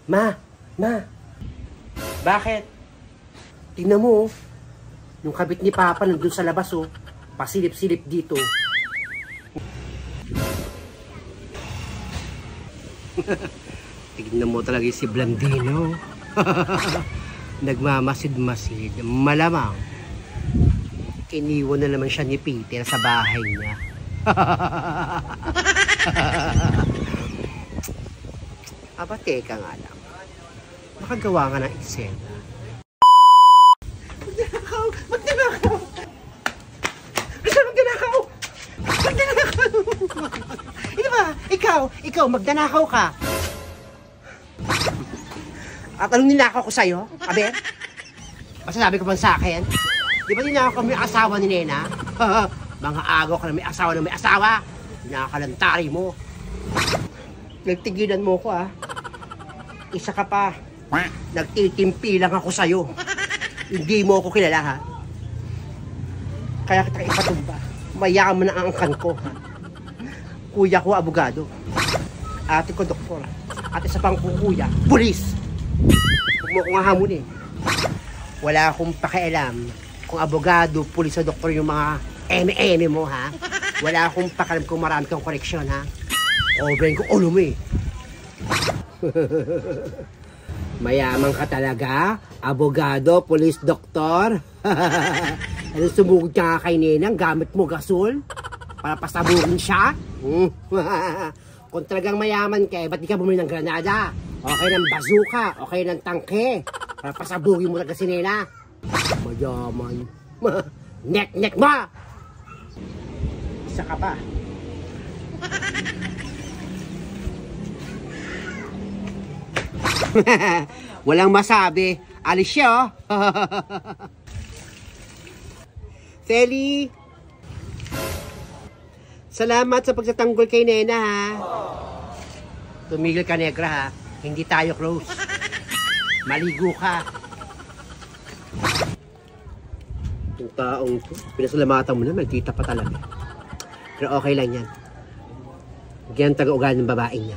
Ma! Bakit? Tingnan mo, oh. Yung kabit ni Papa nandun sa labas, oh. Pasilip-silip dito. Tignan mo talaga si Blandino. Nagmamasid-masid. Malamang. Iniwan na naman siya ni Peter sa bahay niya. Aba, teka nga lang. Makagawa nga ng eksena. Magnanakaw! Basta magnanakaw! Ito ba? Ikaw, magnanakaw ka. At anong ninakaw ko sa'yo? Aber? Masasabi ko bang sa akin? Di ba ninakaw kami asawa ni Nena? Mga agaw ka na may asawa na may asawa. Nakakalantari mo. Nagtigilan mo ko, ah. Isa ka pa. Nagtitimpi lang ako sa'yo. Hindi mo ako kilala, ha? Kaya kita ipatumba. Mayaman na ang angkan ko, ha? Kuya ko, abogado. Ate ko, doktor. At isa pang kuya, pulis. Huwag mo akong hahamunin. Wala akong pakialam kung abogado, pulis o doktor yung mga eme-eme mo, ha? Wala akong pakialam kung marami kang koneksyon, ha? Obrain ko ulo mo, eh. Mayaman ka talaga? Abogado, pulis, doktor? Ano, sumugod ka nga kay Nenang, gamit mo gasol? Para pasabugin siya? Kung talagang mayaman ka, ba't di ka bumili ng granada? Okay ng bazooka, okay ng tangke. Para pasabugin mo talaga si Nena. Mayaman. Nek mo! Isa ka pa. Walang masabi. Alis siya, oh. Feli, salamat sa pagtatanggol kay Nena, ha. Tumigil ka, negra, ha. Hindi tayo close. Maligo ka. Yung taong to, pinasalamatan mo na, magkita pa talaga. Pero okay lang yan. Yan taga-ugali ng babae niya.